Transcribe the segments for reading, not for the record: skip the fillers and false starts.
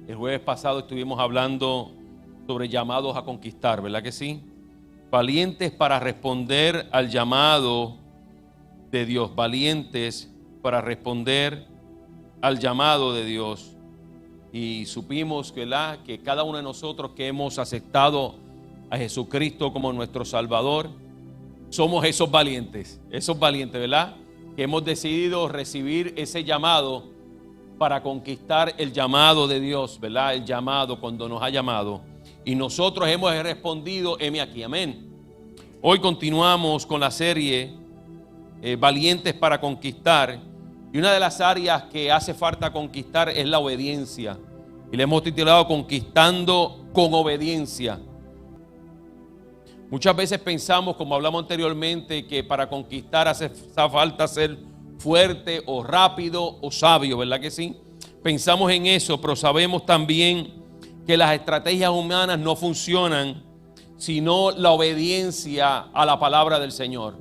El jueves pasado estuvimos hablando sobre llamados a conquistar, ¿verdad que sí? Valientes para responder al llamado de Dios. Valientes para responder al llamado de Dios. Y supimos que cada uno de nosotros que hemos aceptado a Jesucristo como nuestro Salvador, somos esos valientes, ¿verdad? Que hemos decidido recibir ese llamado para conquistar el llamado de Dios, ¿verdad? El llamado cuando nos ha llamado. Y nosotros hemos respondido, heme aquí, amén. Hoy continuamos con la serie Valientes para conquistar. Y una de las áreas que hace falta conquistar es la obediencia. Y le hemos titulado Conquistando con Obediencia. Muchas veces pensamos, como hablamos anteriormente, que para conquistar hace falta ser fuerte o rápido o sabio, ¿verdad que sí? Pensamos en eso, pero sabemos también que las estrategias humanas no funcionan sino la obediencia a la palabra del Señor.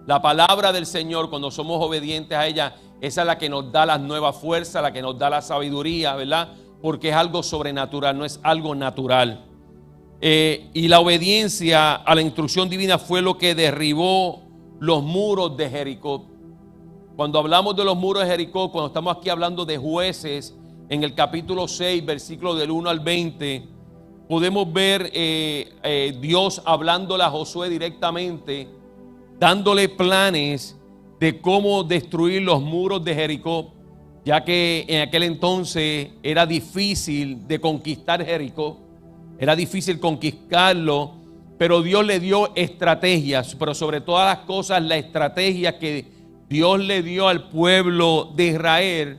La palabra del Señor, cuando somos obedientes a ella, esa es la que nos da las nuevas fuerzas, la que nos da la sabiduría, ¿verdad? Porque es algo sobrenatural, no es algo natural. Y la obediencia a la instrucción divina fue lo que derribó los muros de Jericó. Cuando hablamos de los muros de Jericó, cuando estamos aquí hablando de Jueces, en el capítulo 6, versículos del 1 al 20, podemos ver Dios hablándole a Josué directamente, dándole planes de cómo destruir los muros de Jericó, ya que en aquel entonces era difícil de conquistar Jericó, era difícil conquistarlo, pero Dios le dio estrategias, pero sobre todas las cosas la estrategia que Dios le dio al pueblo de Israel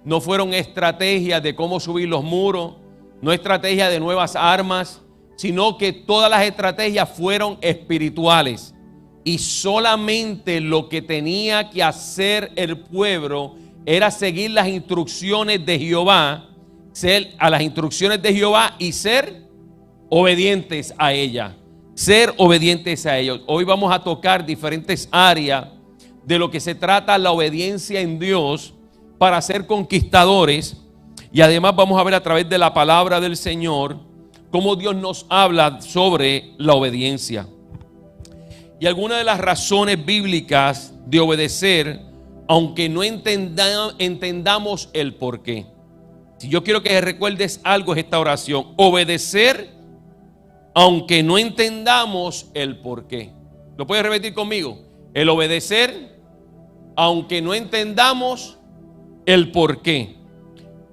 no fueron estrategias de cómo subir los muros, no estrategias de nuevas armas, sino que todas las estrategias fueron espirituales. Y solamente lo que tenía que hacer el pueblo era seguir las instrucciones de Jehová, ser a las instrucciones de Jehová y ser obedientes a ella. Ser obedientes a ellos. Hoy vamos a tocar diferentes áreas de lo que se trata la obediencia en Dios para ser conquistadores. Y además vamos a ver a través de la palabra del Señor cómo Dios nos habla sobre la obediencia. Y algunas de las razones bíblicas de obedecer, aunque no entendamos el porqué. Si yo quiero que recuerdes algo, es esta oración: obedecer aunque no entendamos el porqué. ¿Lo puedes repetir conmigo? El obedecer aunque no entendamos el porqué.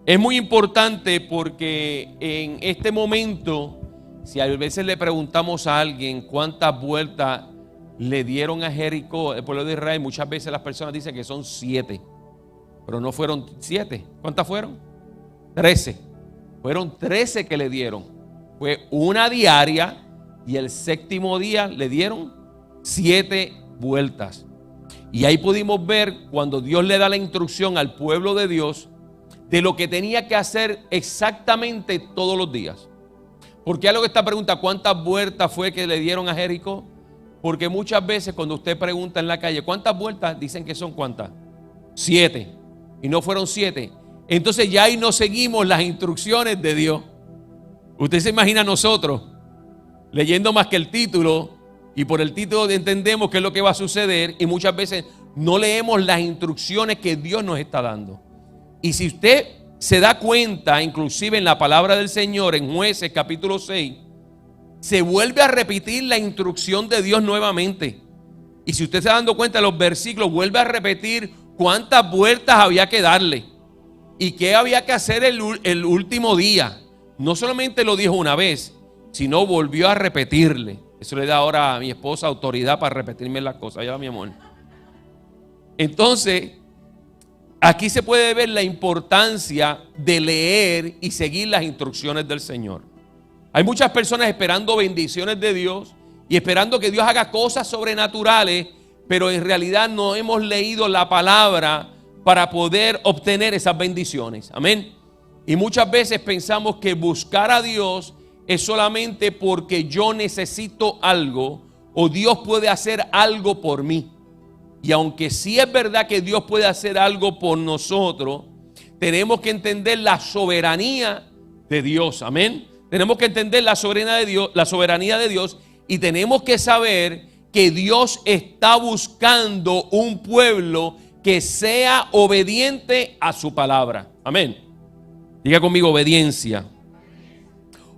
Es muy importante porque en este momento, si a veces le preguntamos a alguien cuántas vueltas le dieron a Jericó, el pueblo de Israel, muchas veces las personas dicen que son 7, pero no fueron 7. ¿Cuántas fueron? 13. Fueron 13 que le dieron. Fue una diaria y el séptimo día le dieron 7 vueltas. Y ahí pudimos ver cuando Dios le da la instrucción al pueblo de Dios de lo que tenía que hacer exactamente todos los días. ¿Por qué hago esta pregunta? ¿Cuántas vueltas fue que le dieron a Jericó? Porque muchas veces cuando usted pregunta en la calle, ¿cuántas vueltas? Dicen que son ¿cuántas? 7. Y no fueron 7. Entonces ya ahí no seguimos las instrucciones de Dios. Usted se imagina a nosotros leyendo más que el título, y por el título entendemos qué es lo que va a suceder, y muchas veces no leemos las instrucciones que Dios nos está dando. Y si usted se da cuenta, inclusive en la palabra del Señor, en Jueces capítulo 6, se vuelve a repetir la instrucción de Dios nuevamente. Y si usted se está dando cuenta de los versículos, vuelve a repetir cuántas vueltas había que darle y qué había que hacer el último día. No solamente lo dijo una vez, sino volvió a repetirle. Eso le da ahora a mi esposa autoridad para repetirme las cosas, ya mi amor. Entonces, aquí se puede ver la importancia de leer y seguir las instrucciones del Señor. Hay muchas personas esperando bendiciones de Dios y esperando que Dios haga cosas sobrenaturales, pero en realidad no hemos leído la palabra para poder obtener esas bendiciones. Amén. Y muchas veces pensamos que buscar a Dios es solamente porque yo necesito algo o Dios puede hacer algo por mí. Y aunque sí es verdad que Dios puede hacer algo por nosotros, tenemos que entender la soberanía de Dios. Amén. Tenemos que entender la soberanía de Dios y tenemos que saber que Dios está buscando un pueblo que sea obediente a su palabra. Amén. Diga conmigo obediencia.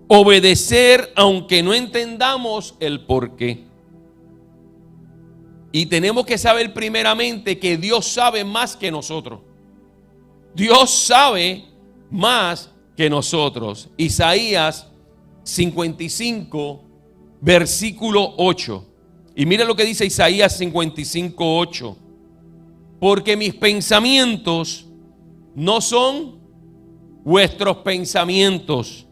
Obedecer aunque no entendamos el porqué. Y tenemos que saber primeramente que Dios sabe más que nosotros. Dios sabe más que nosotros. Isaías 55, versículo 8. Y mira lo que dice Isaías 55, 8. Porque mis pensamientos no son vuestros pensamientos,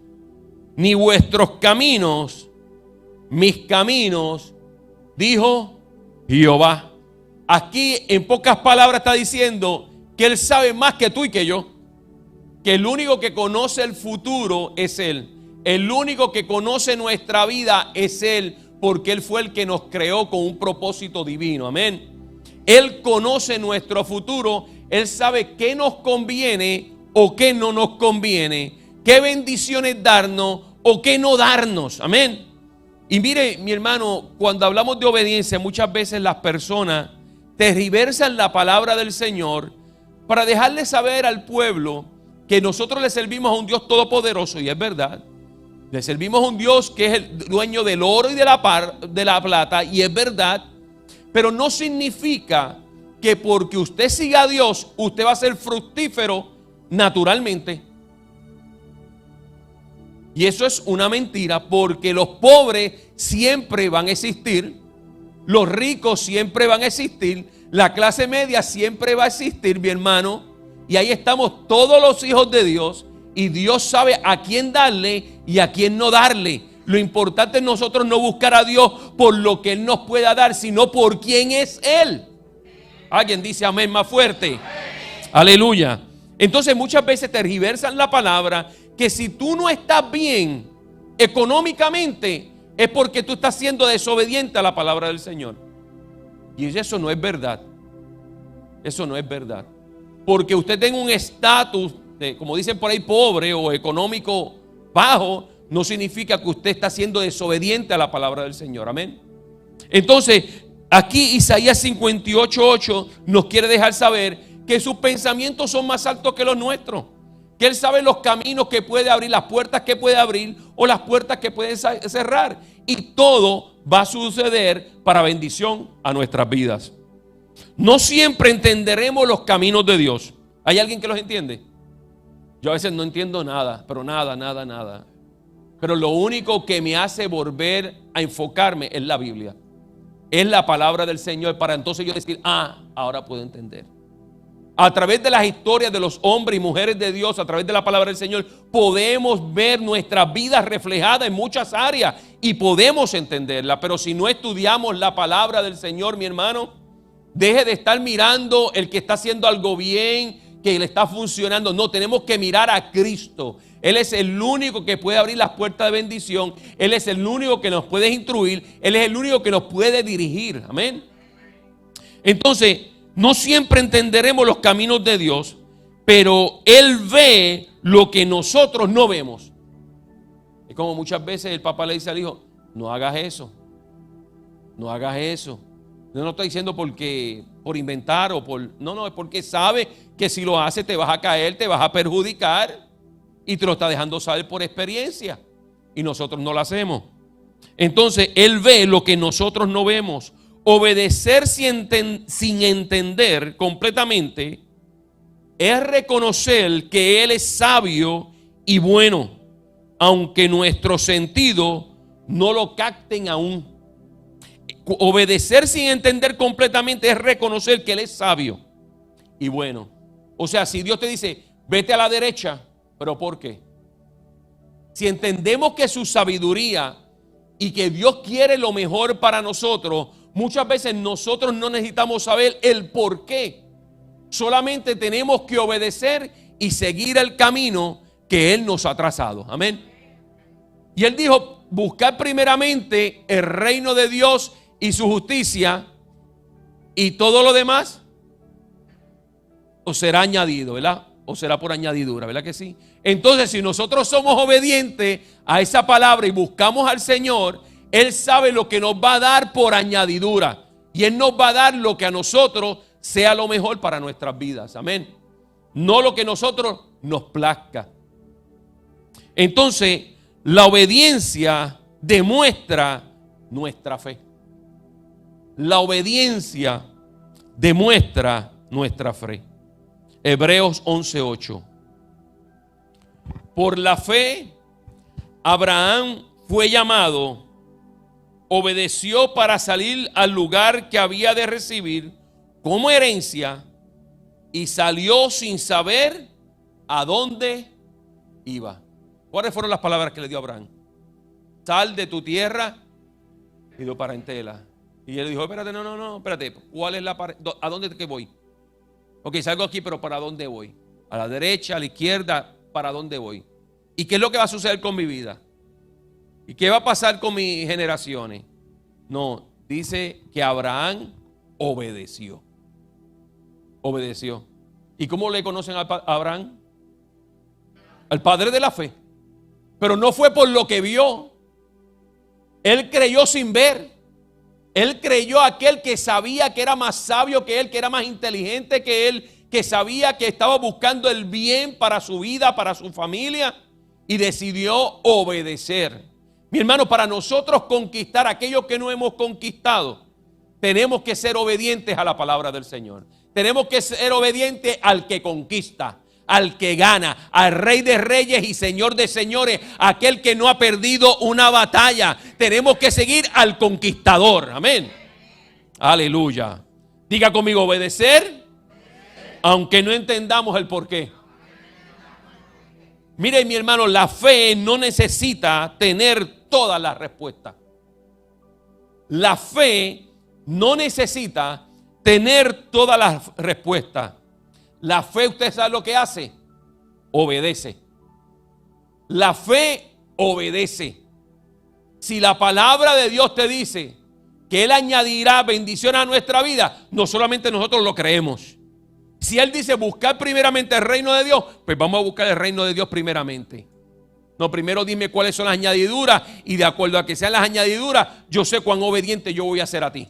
ni vuestros caminos, mis caminos, dijo Jehová. Aquí en pocas palabras está diciendo que Él sabe más que tú y que yo. Que el único que conoce el futuro es Él. El único que conoce nuestra vida es Él, porque Él fue el que nos creó con un propósito divino. Amén. Él conoce nuestro futuro. Él sabe qué nos conviene o qué no nos conviene, qué bendiciones darnos o qué no darnos. Amén. Y mire, mi hermano, cuando hablamos de obediencia, muchas veces las personas tergiversan la palabra del Señor para dejarle saber al pueblo que nosotros le servimos a un Dios todopoderoso, y es verdad. Le servimos a un Dios que es el dueño del oro y de la plata, y es verdad. Pero no significa que porque usted siga a Dios, usted va a ser fructífero naturalmente. Y eso es una mentira, porque los pobres siempre van a existir, los ricos siempre van a existir, la clase media siempre va a existir, mi hermano. Y ahí estamos todos los hijos de Dios, y Dios sabe a quién darle y a quién no darle. Lo importante es nosotros no buscar a Dios por lo que Él nos pueda dar, sino por quién es Él. Alguien dice amén más fuerte. Aleluya. Entonces muchas veces tergiversan la palabra, que si tú no estás bien económicamente es porque tú estás siendo desobediente a la palabra del Señor. Y eso no es verdad. Eso no es verdad. Porque usted tenga un estatus, como dicen por ahí, pobre o económico bajo, no significa que usted está siendo desobediente a la palabra del Señor. Amén. Entonces, aquí Isaías 58:8 nos quiere dejar saber que sus pensamientos son más altos que los nuestros. Que Él sabe los caminos que puede abrir, las puertas que puede abrir o las puertas que puede cerrar. Y todo va a suceder para bendición a nuestras vidas. No siempre entenderemos los caminos de Dios. ¿Hay alguien que los entiende? Yo a veces no entiendo nada, pero nada. Pero lo único que me hace volver a enfocarme es la Biblia. Es la palabra del Señor, para entonces yo decir, ahora puedo entender. A través de las historias de los hombres y mujeres de Dios, a través de la palabra del Señor, podemos ver nuestras vidas reflejadas en muchas áreas y podemos entenderla. Pero si no estudiamos la palabra del Señor, mi hermano, deje de estar mirando el que está haciendo algo bien, que le está funcionando. No, tenemos que mirar a Cristo. Él es el único que puede abrir las puertas de bendición. Él es el único que nos puede instruir. Él es el único que nos puede dirigir. Amén. Entonces, no siempre entenderemos los caminos de Dios, pero Él ve lo que nosotros no vemos. Es como muchas veces el papá le dice al hijo, no hagas eso. No hagas eso. No estoy diciendo por inventar o por... No, es porque sabe que si lo hace te vas a caer, te vas a perjudicar. Y te lo está dejando saber por experiencia. Y nosotros no lo hacemos. Entonces, Él ve lo que nosotros no vemos. Obedecer sin entender completamente es reconocer que Él es sabio y bueno, aunque nuestros sentidos no lo capten aún. Obedecer sin entender completamente es reconocer que Él es sabio y bueno. O sea, si Dios te dice, vete a la derecha, ¿pero por qué? Si entendemos que su sabiduría y que Dios quiere lo mejor para nosotros, muchas veces nosotros no necesitamos saber el por qué. Solamente tenemos que obedecer y seguir el camino que Él nos ha trazado. Amén. Y Él dijo, buscar primeramente el reino de Dios y su justicia, y todo lo demás os será añadido, ¿verdad? o será por añadidura, ¿verdad que sí? Entonces, si nosotros somos obedientes a esa palabra y buscamos al Señor, Él sabe lo que nos va a dar por añadidura. Y Él nos va a dar lo que a nosotros sea lo mejor para nuestras vidas. Amén. No lo que a nosotros nos plazca. Entonces, la obediencia demuestra nuestra fe. La obediencia demuestra nuestra fe. Hebreos 11:8. Por la fe, Abraham fue llamado, obedeció para salir al lugar que había de recibir como herencia y salió sin saber a dónde iba. ¿Cuáles fueron las palabras que le dio Abraham? Sal de tu tierra y tu parentela. Y él dijo, espérate, no, espérate, ¿cuál es ¿a dónde que voy? Ok, salgo aquí, pero ¿para dónde voy? A la derecha, a la izquierda, ¿para dónde voy? ¿Y qué es lo que va a suceder con mi vida? ¿Y qué va a pasar con mis generaciones? No, dice que Abraham obedeció. Obedeció. ¿Y cómo le conocen a Abraham? Al padre de la fe. Pero no fue por lo que vio. Él creyó sin ver. Él creyó a aquel que sabía que era más sabio que él, que era más inteligente que él, que sabía que estaba buscando el bien para su vida, para su familia, y decidió obedecer. Mi hermano, para nosotros conquistar aquello que no hemos conquistado, tenemos que ser obedientes a la palabra del Señor. Tenemos que ser obedientes al que conquista, al que gana, al Rey de Reyes y Señor de Señores, aquel que no ha perdido una batalla. Tenemos que seguir al conquistador. Amén. Aleluya. Diga conmigo, obedecer, aunque no entendamos el porqué. Mire, mi hermano, la fe no necesita tener todas las respuestas. La fe no necesita tener todas las respuestas. La fe, usted sabe lo que hace, obedece. La fe obedece. Si la palabra de Dios te dice que Él añadirá bendiciones a nuestra vida, no solamente nosotros lo creemos. Si Él dice buscar primeramente el reino de Dios, pues vamos a buscar el reino de Dios primeramente. No, primero dime cuáles son las añadiduras y de acuerdo a que sean las añadiduras, yo sé cuán obediente yo voy a ser a ti.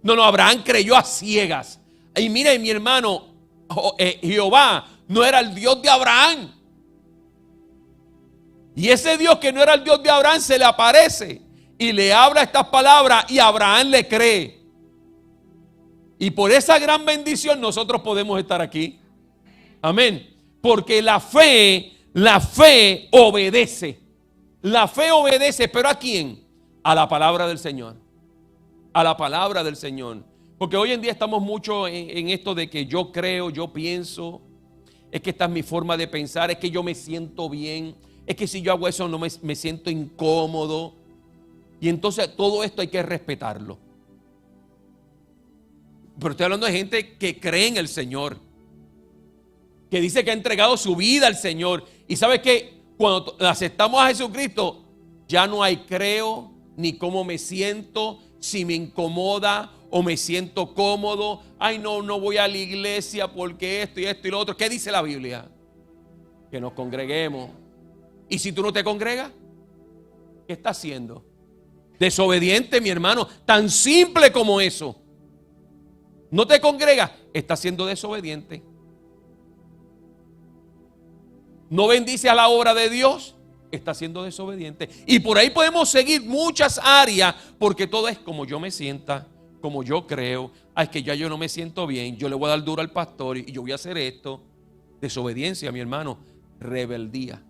No, Abraham creyó a ciegas. Y mire, mi hermano, Jehová no era el Dios de Abraham. Y ese Dios que no era el Dios de Abraham se le aparece y le habla estas palabras y Abraham le cree. Y por esa gran bendición nosotros podemos estar aquí. Amén. Porque la fe obedece. La fe obedece, pero ¿a quién? A la palabra del Señor. A la palabra del Señor. Porque hoy en día estamos mucho en esto de que yo creo, yo pienso, es que esta es mi forma de pensar, es que yo me siento bien, es que si yo hago eso no me siento incómodo. Y entonces todo esto hay que respetarlo. Pero estoy hablando de gente que cree en el Señor, que dice que ha entregado su vida al Señor. Y sabe que cuando aceptamos a Jesucristo, ya no hay creo, ni cómo me siento, si me incomoda o me siento cómodo. Ay, no voy a la iglesia porque esto y lo otro. ¿Qué dice la Biblia? Que nos congreguemos. Y si tú no te congregas, ¿qué estás haciendo? Desobediente, mi hermano. Tan simple como eso. No te congregas, estás siendo desobediente. No bendice a la obra de Dios, está siendo desobediente. Y por ahí podemos seguir muchas áreas, porque todo es como yo me sienta, como yo creo. Es que ya yo no me siento bien, yo le voy a dar duro al pastor y yo voy a hacer esto. Desobediencia, mi hermano, rebeldía.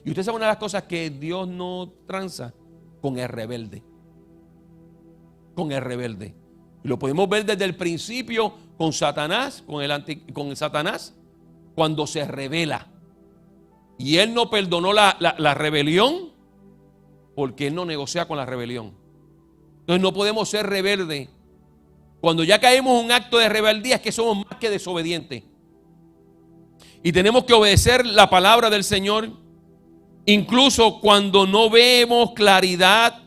Y usted sabe una de las cosas que Dios no tranza con el rebelde. Con el rebelde. Y lo podemos ver desde el principio con Satanás, con el Satanás, cuando se rebela. Y él no perdonó la rebelión porque él no negocia con la rebelión. Entonces no podemos ser rebeldes. Cuando ya caemos en un acto de rebeldía es que somos más que desobedientes. Y tenemos que obedecer la palabra del Señor, incluso cuando no vemos claridad,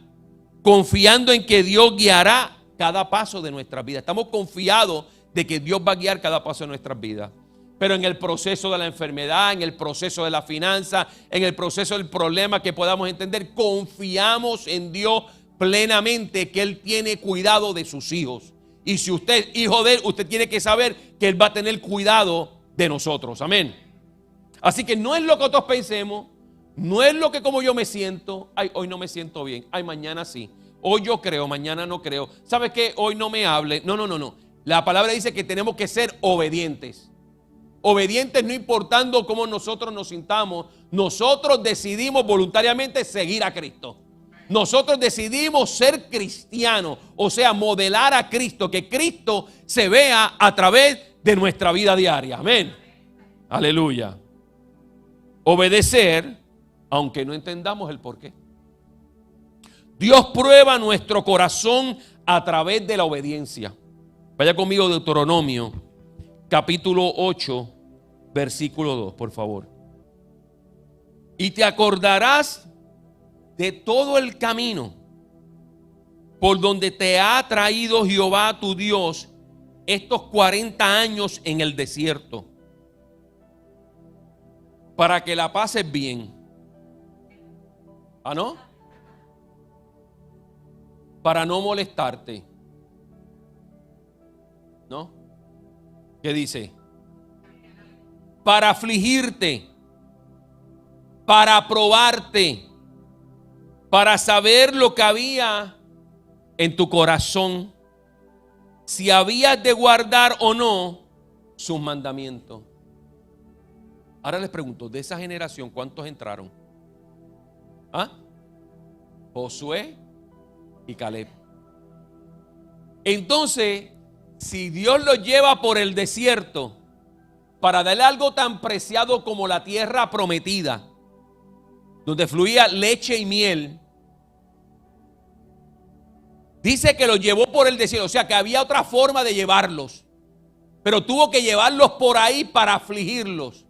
confiando en que Dios guiará cada paso de nuestras vidas. Estamos confiados de que Dios va a guiar cada paso de nuestras vidas. Pero en el proceso de la enfermedad, en el proceso de la finanza, en el proceso del problema que podamos entender, confiamos en Dios plenamente que Él tiene cuidado de sus hijos. Y si usted es hijo de Él, usted tiene que saber que Él va a tener cuidado de nosotros. Amén. Así que no es lo que otros pensemos, no es lo que como yo me siento. Ay, hoy no me siento bien. Ay, mañana sí. Hoy yo creo, mañana no creo. ¿Sabes qué? Hoy no me hable. No. La palabra dice que tenemos que ser obedientes. Obedientes no importando cómo nosotros nos sintamos. Nosotros decidimos voluntariamente seguir a Cristo. Nosotros decidimos ser cristianos, o sea, modelar a Cristo, que Cristo se vea a través de nuestra vida diaria. Amén. Aleluya. Obedecer, aunque no entendamos el porqué. Dios prueba nuestro corazón a través de la obediencia. Vaya conmigo, Deuteronomio, capítulo 8, versículo 2, por favor. Y te acordarás de todo el camino por donde te ha traído Jehová tu Dios estos 40 años en el desierto, para que la pases bien. ¿Ah, no? Para no molestarte. ¿No? ¿Qué dice? Para afligirte, para probarte, para saber lo que había en tu corazón, si habías de guardar o no sus mandamientos. Ahora les pregunto, de esa generación, ¿cuántos entraron? ¿Ah? Josué y Caleb. Entonces, si Dios los lleva por el desierto para darle algo tan preciado como la tierra prometida, donde fluía leche y miel, dice que los llevó por el desierto, o sea que había otra forma de llevarlos, pero tuvo que llevarlos por ahí para afligirlos,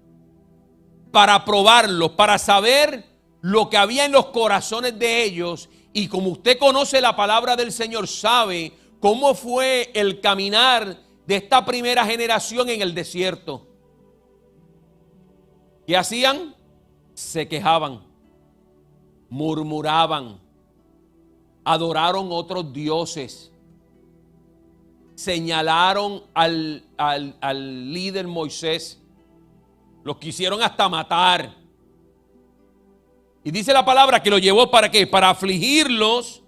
para probarlos, para saber lo que había en los corazones de ellos. Y como usted conoce la palabra del Señor, sabe cómo fue el caminar de esta primera generación en el desierto. ¿Qué hacían? Se quejaban, murmuraban, adoraron otros dioses, señalaron al líder Moisés, los quisieron hasta matar. Y dice la palabra que lo llevó ¿para qué? Para afligirlos,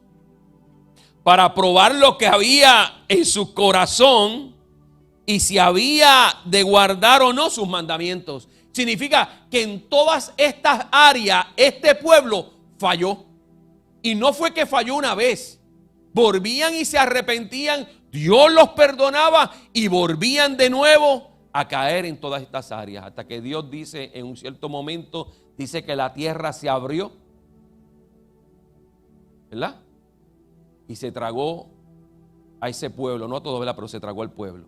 para probar lo que había en su corazón y si había de guardar o no sus mandamientos. Significa que en todas estas áreas este pueblo falló. Y no fue que falló una vez. Volvían y se arrepentían, Dios los perdonaba y volvían de nuevo a caer en todas estas áreas. Hasta que Dios dice en un cierto momento, dice que la tierra se abrió, ¿verdad? Y se tragó a ese pueblo, no a todo, ¿verdad? Pero se tragó al pueblo.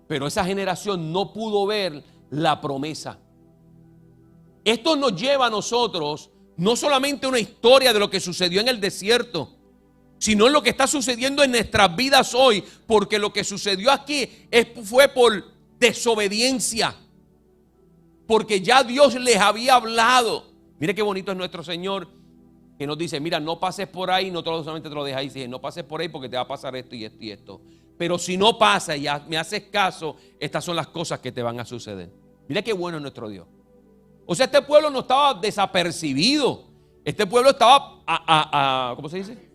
Pero esa generación no pudo ver la promesa. Esto nos lleva a nosotros no solamente una historia de lo que sucedió en el desierto, sino lo que está sucediendo en nuestras vidas hoy, porque lo que sucedió aquí fue por desobediencia, porque ya Dios les había hablado. Mire qué bonito es nuestro Señor, que nos dice, mira, no pases por ahí, no solamente te lo dejas ahí, dice, no pases por ahí porque te va a pasar esto y esto y esto. Pero si no pasa y me haces caso, estas son las cosas que te van a suceder. Mira qué bueno es nuestro Dios. O sea, este pueblo no estaba desapercibido. Este pueblo estaba, ¿cómo se dice?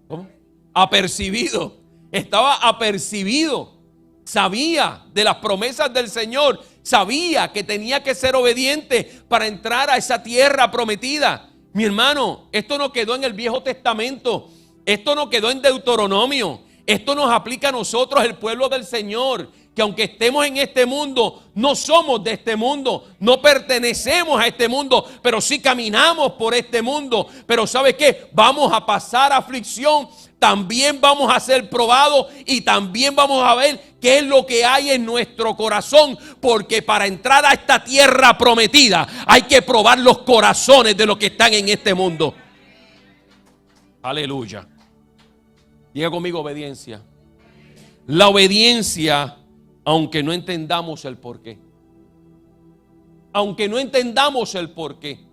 ¿Cómo? Apercibido. Estaba apercibido. Sabía de las promesas del Señor. Sabía que tenía que ser obediente para entrar a esa tierra prometida. Mi hermano, esto no quedó en el Viejo Testamento. Esto no quedó en Deuteronomio. Esto nos aplica a nosotros, el pueblo del Señor, que aunque estemos en este mundo, no somos de este mundo, no pertenecemos a este mundo, pero sí caminamos por este mundo. Pero ¿sabe qué? Vamos a pasar aflicción, también vamos a ser probados y también vamos a ver qué es lo que hay en nuestro corazón, porque para entrar a esta tierra prometida hay que probar los corazones de los que están en este mundo. Aleluya. Diga conmigo obediencia. La obediencia, aunque no entendamos el porqué. Aunque no entendamos el porqué.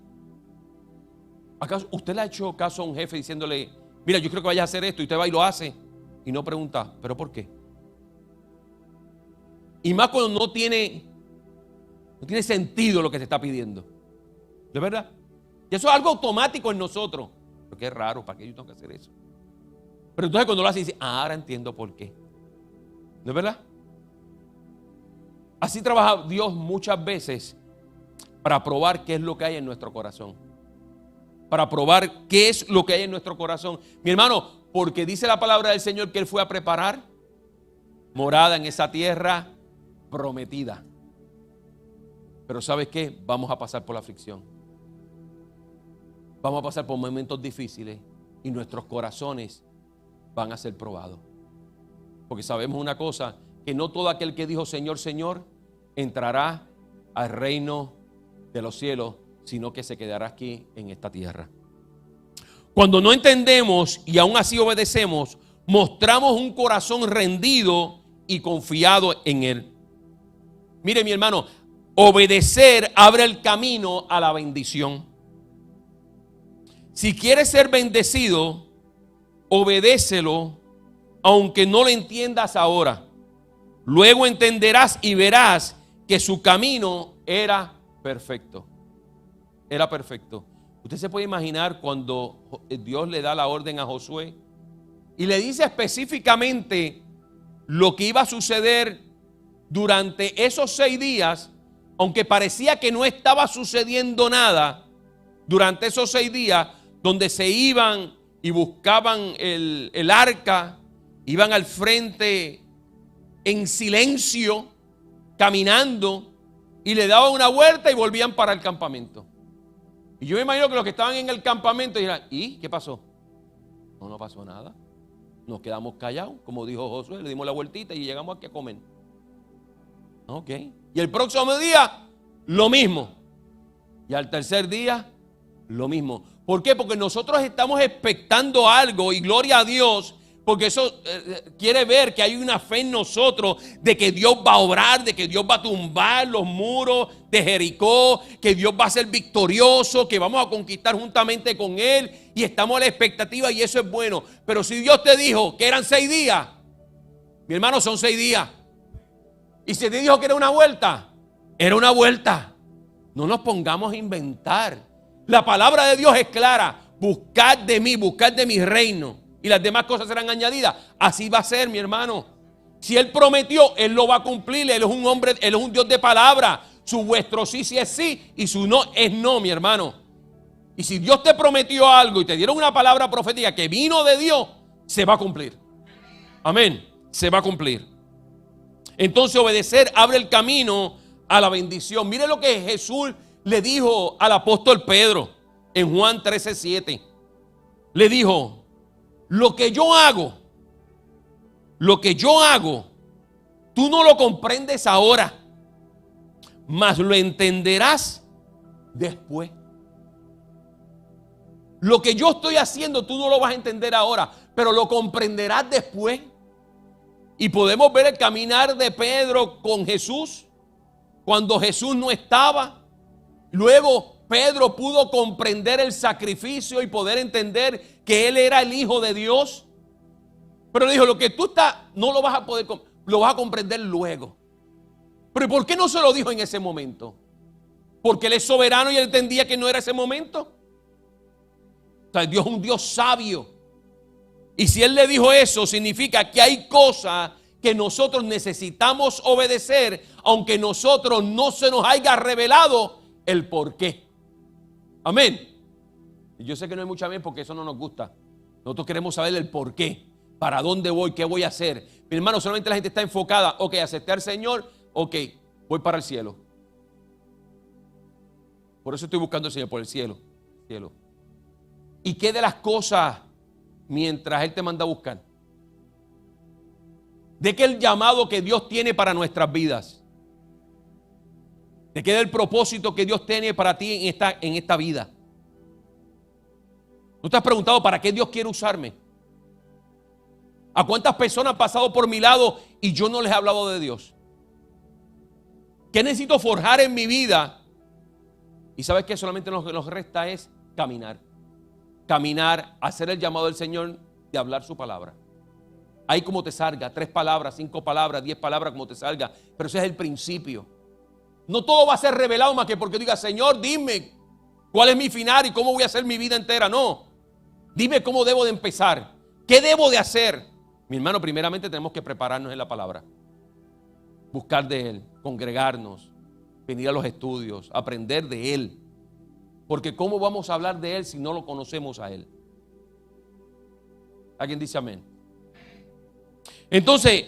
¿Acaso usted le ha hecho caso a un jefe diciéndole, mira, yo creo que vayas a hacer esto, y usted va y lo hace, y no pregunta, ¿pero por qué? Y más cuando no tiene sentido lo que se está pidiendo. ¿De verdad? Y eso es algo automático en nosotros. Porque es raro, ¿para qué yo tengo que hacer eso? Pero entonces cuando lo hace, dice, ahora entiendo por qué. ¿De verdad? Así trabaja Dios muchas veces para probar qué es lo que hay en nuestro corazón. Para probar qué es lo que hay en nuestro corazón. Mi hermano, porque dice la palabra del Señor que Él fue a preparar morada en esa tierra prometida. Pero ¿sabes qué? Vamos a pasar por la aflicción. Vamos a pasar por momentos difíciles y nuestros corazones van a ser probados. Porque sabemos una cosa, que no todo aquel que dijo Señor, Señor, entrará al reino de los cielos, sino que se quedará aquí en esta tierra. Cuando no entendemos y aún así obedecemos, mostramos un corazón rendido y confiado en Él. Mire, mi hermano, obedecer abre el camino a la bendición. Si quieres ser bendecido, obedécelo, aunque no lo entiendas ahora. Luego entenderás y verás que su camino era perfecto. Era perfecto. Usted se puede imaginar cuando Dios le da la orden a Josué y le dice específicamente lo que iba a suceder durante esos 6 días, aunque parecía que no estaba sucediendo nada durante esos 6 días, donde se iban y buscaban el arca, iban al frente en silencio, caminando, y le daban una vuelta y volvían para el campamento. Y yo me imagino que los que estaban en el campamento dirán, ¿y qué pasó? No pasó nada. Nos quedamos callados, como dijo Josué, le dimos la vueltita y llegamos aquí a comer. Ok. Y el próximo día, lo mismo. Y al tercer día, lo mismo. ¿Por qué? Porque nosotros estamos expectando algo y gloria a Dios, porque eso quiere ver que hay una fe en nosotros de que Dios va a obrar, de que Dios va a tumbar los muros de Jericó, que Dios va a ser victorioso, que vamos a conquistar juntamente con Él y estamos a la expectativa y eso es bueno. Pero si Dios te dijo que eran 6 días, mi hermano, son 6 días. Y si te dijo que era una vuelta, era una vuelta. No nos pongamos a inventar. La palabra de Dios es clara. Buscad de mí, buscad de mi reino, y las demás cosas serán añadidas. Así va a ser, mi hermano. Si Él prometió, Él lo va a cumplir. Él es un hombre, Él es un Dios de palabra. Su vuestro sí es sí y su no es no, mi hermano. Y si Dios te prometió algo y te dieron una palabra profética que vino de Dios, se va a cumplir. Amén. Se va a cumplir. Entonces obedecer abre el camino a la bendición. Mire lo que Jesús le dijo al apóstol Pedro en Juan 13:7. Le dijo, lo que yo hago, tú no lo comprendes ahora, mas lo entenderás después. Lo que yo estoy haciendo, tú no lo vas a entender ahora, pero lo comprenderás después. Y podemos ver el caminar de Pedro con Jesús, cuando Jesús no estaba. Luego Pedro pudo comprender el sacrificio y poder entender que él era el Hijo de Dios. Pero le dijo, lo que tú estás, no lo vas a poder, lo vas a comprender luego. Pero ¿por qué no se lo dijo en ese momento? Porque Él es soberano y Él entendía que no era ese momento. O sea, Dios es un Dios sabio. Y si Él le dijo eso, significa que hay cosas que nosotros necesitamos obedecer, aunque nosotros no se nos haya revelado el por qué. Amén. Y yo sé que no hay mucho amén porque eso no nos gusta. Nosotros queremos saber el por qué. ¿Para dónde voy? ¿Qué voy a hacer? Mi hermano, solamente la gente está enfocada. Ok, acepté al Señor. Ok, voy para el cielo. Por eso estoy buscando al Señor, por el cielo. ¿Y qué de las cosas mientras Él te manda a buscar? ¿De qué el llamado que Dios tiene para nuestras vidas? ¿De qué del propósito que Dios tiene para ti en esta vida? ¿No te has preguntado para qué Dios quiere usarme? ¿A cuántas personas han pasado por mi lado y yo no les he hablado de Dios? ¿Qué necesito forjar en mi vida? Y sabes que solamente lo que nos resta es caminar. Caminar, hacer el llamado del Señor de hablar su palabra. Ahí como te salga, 3 palabras, 5 palabras, 10 palabras, como te salga. Pero ese es el principio. No todo va a ser revelado más que porque diga, Señor, dime cuál es mi final y cómo voy a hacer mi vida entera. No, dime cómo debo de empezar. ¿Qué debo de hacer? Mi hermano, primeramente tenemos que prepararnos en la palabra. Buscar de Él, congregarnos, venir a los estudios, aprender de Él. Porque ¿cómo vamos a hablar de Él si no lo conocemos a Él? ¿Alguien dice amén? Entonces,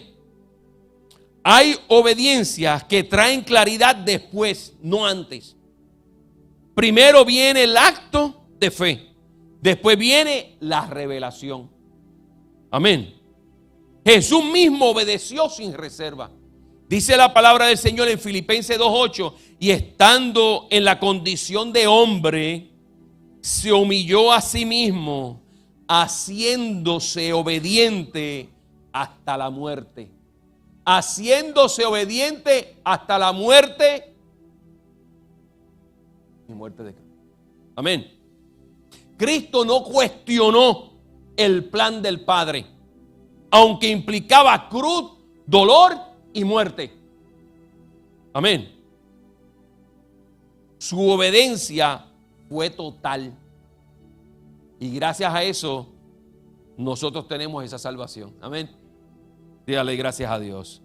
hay obediencias que traen claridad después, no antes. Primero viene el acto de fe. Después viene la revelación. Amén. Jesús mismo obedeció sin reserva. Dice la palabra del Señor en Filipenses 2:8, y estando en la condición de hombre, se humilló a sí mismo, haciéndose obediente hasta la muerte. Haciéndose obediente hasta la muerte y muerte de Cristo. Amén. Cristo no cuestionó el plan del Padre, aunque implicaba cruz, dolor y muerte. Amén. Su obediencia fue total. Y gracias a eso, nosotros tenemos esa salvación. Amén. Dígale gracias a Dios.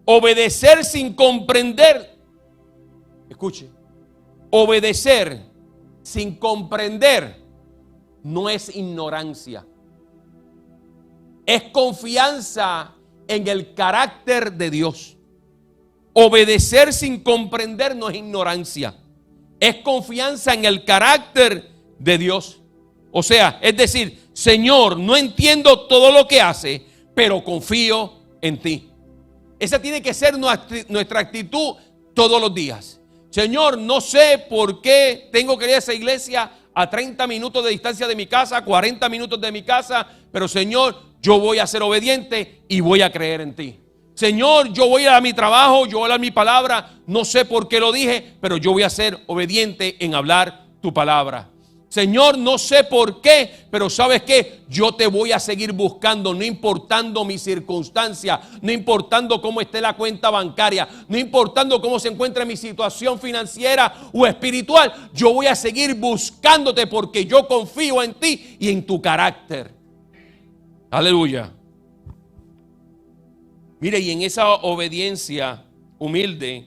Obedecer sin comprender. Escuche. Obedecer sin comprender no es ignorancia. Es confianza en el carácter de Dios. Obedecer sin comprender no es ignorancia. Es confianza en el carácter de Dios. O sea, es decir, Señor, no entiendo todo lo que hace, pero confío en ti. Esa tiene que ser nuestra actitud todos los días. Señor, no sé por qué tengo que ir a esa iglesia a 30 minutos de distancia de mi casa, 40 minutos de mi casa, pero Señor, yo voy a ser obediente y voy a creer en ti. Señor, yo voy a mi trabajo, yo voy a hablar mi palabra, no sé por qué lo dije, pero yo voy a ser obediente en hablar tu palabra. Señor, no sé por qué, pero ¿sabes qué? Yo te voy a seguir buscando, no importando mi circunstancia, no importando cómo esté la cuenta bancaria, no importando cómo se encuentre mi situación financiera o espiritual. Yo voy a seguir buscándote porque yo confío en ti y en tu carácter. Aleluya. Mire, y en esa obediencia humilde,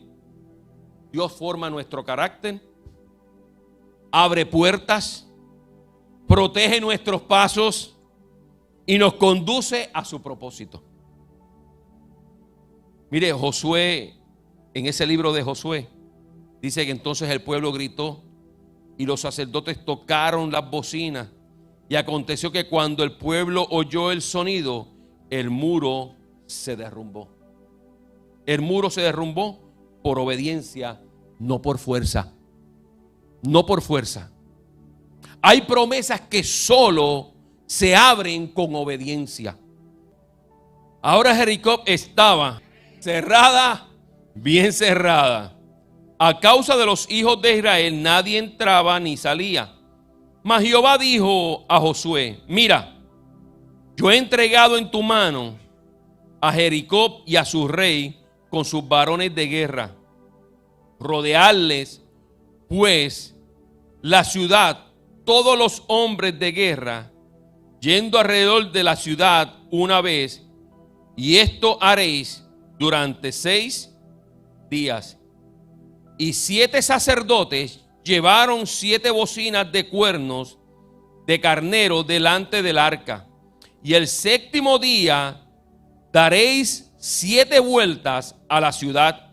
Dios forma nuestro carácter, abre puertas, protege nuestros pasos y nos conduce a su propósito. Mire, Josué, en ese libro de Josué, dice que entonces el pueblo gritó y los sacerdotes tocaron las bocinas. Y aconteció que cuando el pueblo oyó el sonido, el muro se derrumbó. El muro se derrumbó por obediencia, no por fuerza. No por fuerza. Hay promesas que solo se abren con obediencia. Ahora Jericó estaba cerrada, bien cerrada. A causa de los hijos de Israel nadie entraba ni salía. Mas Jehová dijo a Josué: mira, yo he entregado en tu mano a Jericó y a su rey con sus varones de guerra. Rodearles pues la ciudad, todos los hombres de guerra, yendo alrededor de la ciudad una vez, y esto haréis durante 6 días. Y 7 sacerdotes llevaron 7 bocinas de cuernos de carnero delante del arca. Y el 7º día daréis 7 vueltas a la ciudad.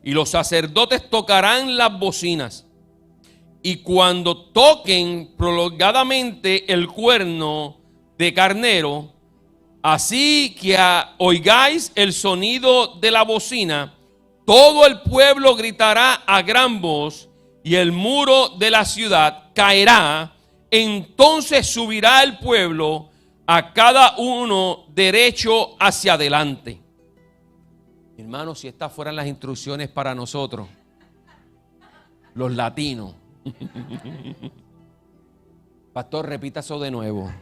Y los sacerdotes tocarán las bocinas. Y cuando toquen prolongadamente el cuerno de carnero, así que oigáis el sonido de la bocina, todo el pueblo gritará a gran voz y el muro de la ciudad caerá. Entonces subirá el pueblo a cada uno derecho hacia adelante. Hermano, si estas fueran las instrucciones para nosotros, los latinos. Pastor, repita eso de nuevo.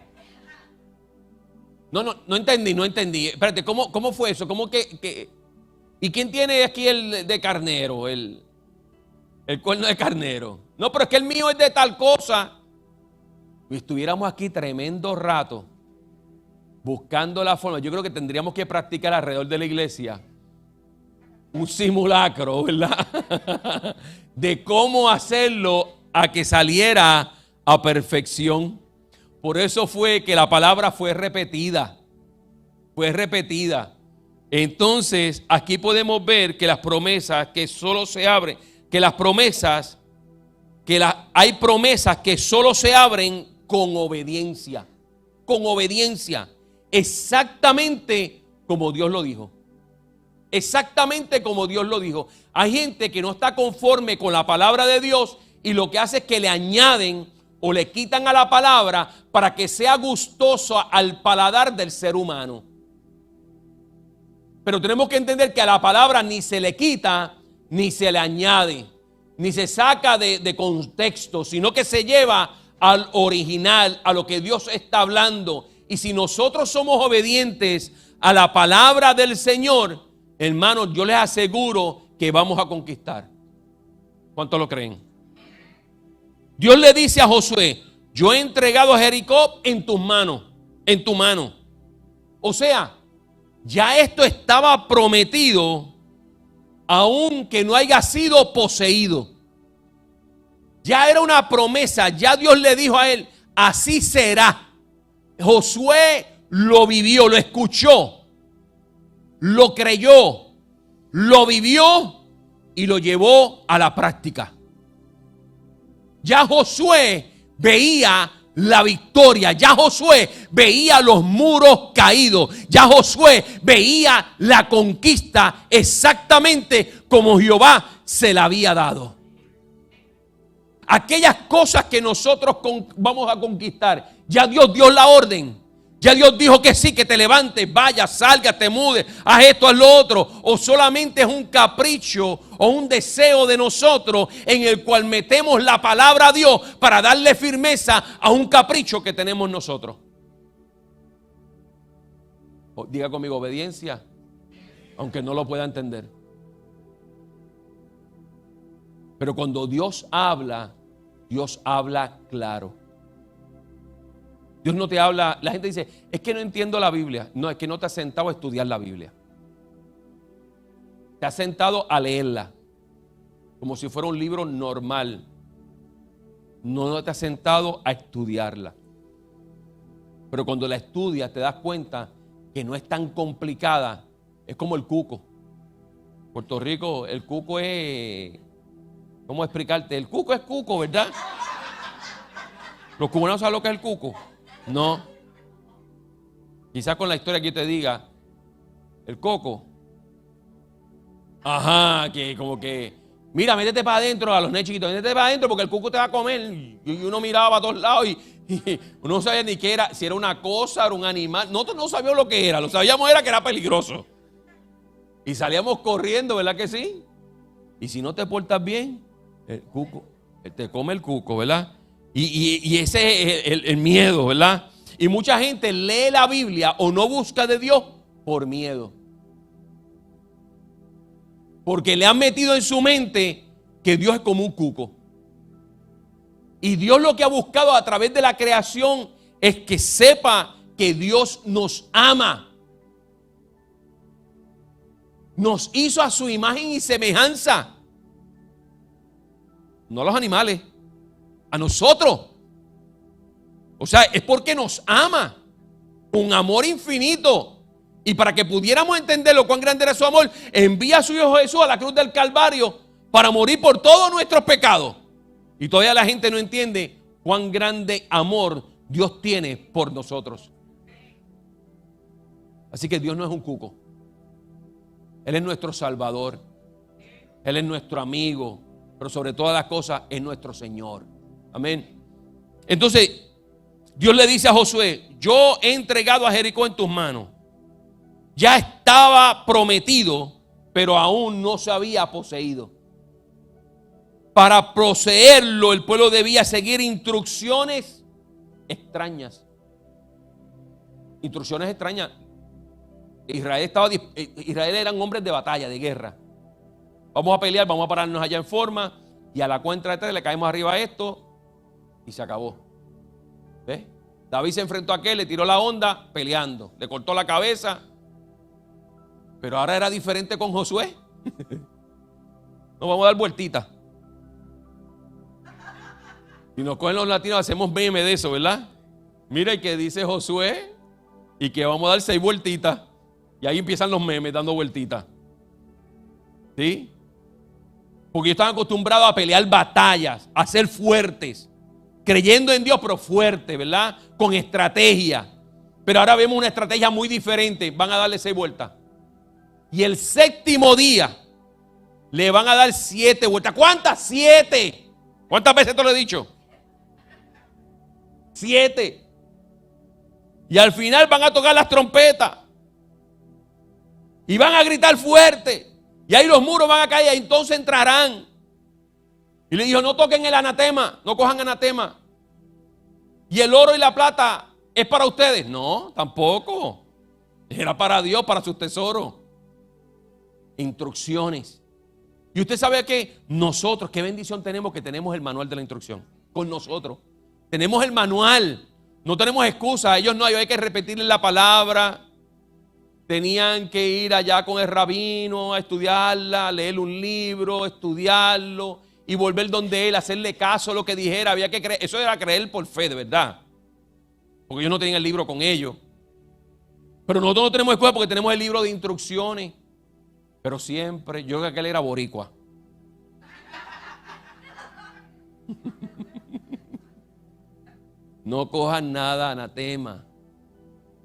No entendí. Espérate, ¿cómo fue eso? ¿Cómo que? ¿Y quién tiene aquí el de carnero? El cuerno de carnero. No, pero es que el mío es de tal cosa. Y estuviéramos aquí tremendo rato buscando la forma. Yo creo que tendríamos que practicar alrededor de la iglesia un simulacro, ¿verdad? De cómo hacerlo a que saliera a perfección. Por eso fue que la palabra fue repetida. Fue repetida. Entonces, aquí podemos ver que las promesas que solo se abren, que las promesas, hay promesas que solo se abren con obediencia. Con obediencia. Exactamente como Dios lo dijo. Exactamente como Dios lo dijo. Hay gente que no está conforme con la palabra de Dios y lo que hace es que le añaden o le quitan a la palabra para que sea gustoso al paladar del ser humano. Pero tenemos que entender que a la palabra ni se le quita ni se le añade, ni se saca de contexto, sino que se lleva al original, a lo que Dios está hablando. Y si nosotros somos obedientes a la palabra del Señor, hermanos, yo les aseguro que vamos a conquistar. ¿Cuántos lo creen? Dios le dice a Josué: yo he entregado a Jericó en tus manos, en tu mano. O sea, ya esto estaba prometido, aunque no haya sido poseído. Ya era una promesa, ya Dios le dijo a él: así será. Josué lo vivió, lo escuchó, lo creyó, lo vivió y lo llevó a la práctica. Ya Josué veía la victoria, ya Josué veía los muros caídos, ya Josué veía la conquista exactamente como Jehová se la había dado. Aquellas cosas que nosotros vamos a conquistar, ya Dios dio la orden. Ya Dios dijo que sí, que te levantes, vayas, salgas, te mudes, haz esto, haz lo otro. O solamente es un capricho o un deseo de nosotros en el cual metemos la palabra a Dios para darle firmeza a un capricho que tenemos nosotros. Diga conmigo: obediencia, aunque no lo pueda entender. Pero cuando Dios habla claro. Dios no te habla. La gente dice: es que no entiendo la Biblia. No, es que no te has sentado a estudiar la Biblia. Te has sentado a leerla como si fuera un libro normal. No te has sentado a estudiarla. Pero cuando la estudias te das cuenta que no es tan complicada. Es como el cuco. Puerto Rico, el cuco es... ¿Cómo explicarte? El cuco es cuco, ¿verdad? ¿Los cubanos saben lo que es el cuco? No. Quizás con la historia que te diga, el coco. Ajá, que como que, mira, métete para adentro a los nenes chiquitos, métete para adentro porque el cuco te va a comer. Y uno miraba a todos lados y uno no sabía ni qué era, si era una cosa, era un animal. Nosotros no sabíamos lo que era, lo sabíamos era que era peligroso. Y salíamos corriendo, ¿verdad que sí? Y si no te portas bien, el cuco, te come el cuco, ¿verdad? Y ese es el miedo, ¿verdad? Y mucha gente lee la Biblia o no busca de Dios por miedo. Porque le han metido en su mente que Dios es como un cuco. Y Dios lo que ha buscado a través de la creación es que sepa que Dios nos ama. Nos hizo a su imagen y semejanza. No a los animales, a nosotros. O sea, es porque nos ama. Un amor infinito. Y para que pudiéramos entender lo cuán grande era su amor, envía a su Hijo Jesús a la cruz del Calvario para morir por todos nuestros pecados. Y todavía la gente no entiende cuán grande amor Dios tiene por nosotros. Así que Dios no es un cuco. Él es nuestro Salvador. Él es nuestro amigo. Pero sobre todas las cosas es nuestro Señor. Amén. Entonces, Dios le dice a Josué: yo he entregado a Jericó en tus manos. Ya estaba prometido pero aún no se había poseído. Para poseerlo, el pueblo debía seguir instrucciones extrañas. Instrucciones extrañas. Israel eran hombres de batalla, de guerra. Vamos a pelear, vamos a pararnos allá en forma, y a la cuenta de 3 le caemos arriba a esto y se acabó. ¿Ves? David se enfrentó a aquel, le tiró la onda peleando, le cortó la cabeza. Pero ahora era diferente con Josué. Nos vamos a dar vueltitas. Y nos cogen los latinos, hacemos meme de eso, ¿verdad? Mira el que dice Josué y que vamos a dar 6 vueltitas. Y ahí empiezan los memes dando vueltitas. ¿Sí? Porque ellos estaban acostumbrados a pelear batallas, a ser fuertes, creyendo en Dios, pero fuerte, ¿verdad? Con estrategia. Pero ahora vemos una estrategia muy diferente. Van a darle 6 vueltas. Y el 7º día le van a dar 7 vueltas. ¿Cuántas? 7. ¿Cuántas veces te lo he dicho? 7. Y al final van a tocar las trompetas. Y van a gritar fuerte. Y ahí los muros van a caer. Y entonces entrarán. Y le dijo, no toquen el anatema. No cojan anatema. Y el oro y la plata es para ustedes. No, tampoco. Era para Dios, para sus tesoros. Instrucciones. Y usted sabe que nosotros, qué bendición tenemos que tenemos el manual de la instrucción. Con nosotros. Tenemos el manual. No tenemos excusa. Ellos no, hay que repetirles la palabra. Tenían que ir allá con el rabino a estudiarla, leer un libro, estudiarlo y volver donde él, hacerle caso a lo que dijera. Había que creer. Eso era creer por fe, de verdad. Porque ellos no tenían el libro con ellos. Pero nosotros no tenemos excusa porque tenemos el libro de instrucciones. Pero siempre, yo creo que él era boricua. No cojan nada, anatema.